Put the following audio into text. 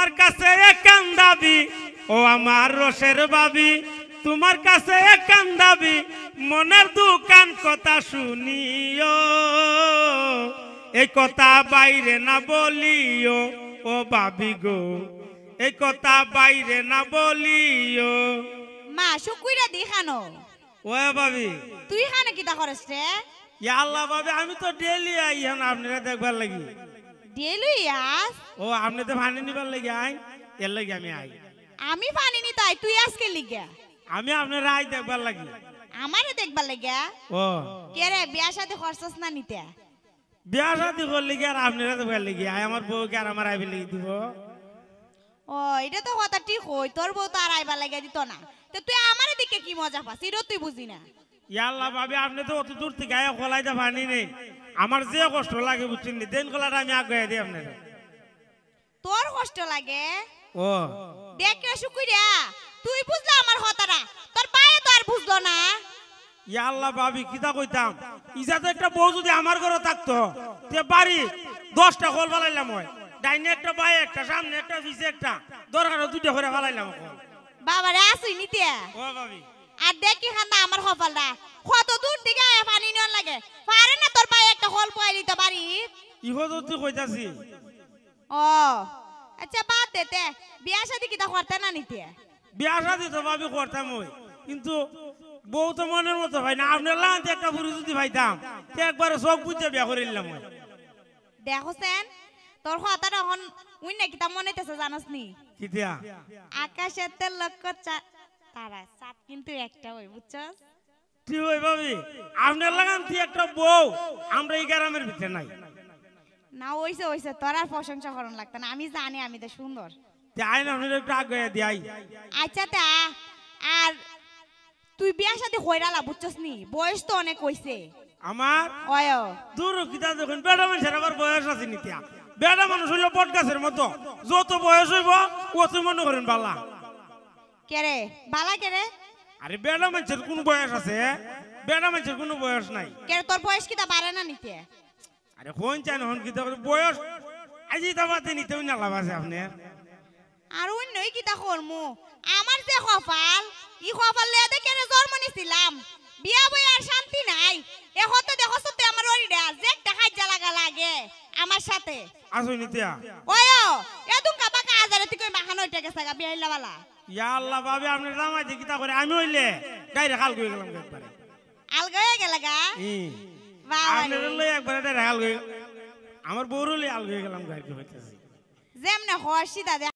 তোমার কাছে একান দাবি ও আমার রসের বাবি তোমার কাছে একান দাবি মনের দুকান কথা শুনিও এই কথা বাইরে না বলিও ও বাবি গো এই কথা বাইরে না বলিও মা শুকুইরা দেখানো ও বাবি তুই খানে কিতা করছ রে ইয়া আল্লাহ বাবি আমি তো ডেইলি আই এখন আপনারা দেখবার লাগি ডেলি আস ও আপনি তো পানি নিবার লাগি আই এর লাগি আমি আই আমি পানি নি তাই তুই আজকে লিগা আমি আপনার আই দেখবার লাগি আমারে দেখবার লাগা ও কে রে বিয়া সাথে খরচস না নিতে বিয়া শাদি করলে কি আর আপনারা দেখবার লাগি আই আমার বউ কি আর আমার আইবে লাগি দিব ও এটা তো কথা ঠিক হই তোর বউ তো আর আইবার লাগা দিত না তো তুই আমারে দিকে কি মজা পাস এটা তুই বুঝি না ইয়া আল্লাহ বাবি আপনি তো অত দূর থেকে আয়া খোলাইতে পানি নেই আমার যে কষ্ট লাগে বুঝছেন নি দেন খোলাটা আমি আগে দিই আপনারা তোর কষ্ট লাগে ও দেখ রে শুকুইরা তুই বুঝলা আমার কথাটা তোর পায়ে তো আর বুঝলো না ইয়া আল্লাহ বাবি কিতা কইতাম ইজাতে একটা বউ যদি আমার ঘরে থাকতো তে বাড়ি 10টা খোল ফালাইলাম হয় ডাইনে একটা বাই একটা সামনে একটা পিছে একটা দরকার দুইটা করে ফালাইলাম বাবা রে আসুই নিতে ও বাবি আর দেখি খানা আমার কপালটা কত দূর থেকে আয়া পানি নেওয়ার লাগে পারে না তোর পায়ে একটা খোল পয় দিতে পারি ইহো যদি কইতাছি ও আচ্ছা বাদ দেতে বিয়া শাদি কিতা করতে না নিতে বিয়া শাদি তো ভাবি করতাম ওই কিন্তু বউ তো মনের মতো ভাই না আপনার লান্তে একটা পুরুষ যদি ভাইতাম তো একবার চোখ বুঝে বিয়া করে নিলাম ওই দেখছেন তোর কথাটা এখন উই না কিতা মনে হইতেছে জানাস নি কিতিয়া আকাশেতে লক্ষ তারা সাত কিন্তু একটা ওই বুঝছস ঠিক ওই ভাবি আপনার লাগান্তি একটা বউ আমরা এই গ্রামের ভিতরে নাই না ওইছে ওইছে তোর আর প্রশংসা করন লাগতো না আমি জানি আমি তো সুন্দর তাই না আপনার একটু আগে দিয়াই আচ্ছা তা আর তুই বিয়া শাদি হইরালা বুঝছস নি বয়স তো অনেক হইছে আমার ওয় দূর কিতা দেখুন বেড়া মানুষের আবার বয়স আছে নিতিয়া বেড়া মানুষ হইল বট গাছের মতো যত বয়স হইব অত মনে করেন বালা কেরে বালা কেরে আরে বেড়া মানুষের কোন বয়স আছে বেড়া মানুষের কোনো বয়স নাই কেরে তোর বয়স কিতা বাড়ে না নিতে আরে কোন চান হন কিতা বয়স আজি তামাতে নিতেও না লাভ আছে আপনার আর অন্যই কিতা করমু আমার যে কপাল ই কপাল লয়ে দেখে জন্ম নিছিলাম বিয়া বই আর শান্তি নাই এ হতে দেখো সত্যি আমার ওরিডা যে একটা হাজ্জা লাগা লাগে আমার সাথে আসো নিতিয়া ওয়ো এদুম কাবা কাজারে তুই কই মাখানো হইতে গেছে গা বিয়া হইলাবালা ইয়া আল্লাহ ভাবি আপনার জামাই যে কিতা করে আমি হইলে গাইরে খাল কই গেলাম একবারে আলগা হয়ে গেল গা বাবা আপনার লই একবারে ডাইরে খাল কই আমার বউর লই আল হয়ে গেলাম গাইরে হইতেছে যেমনে হওয়ার সিধা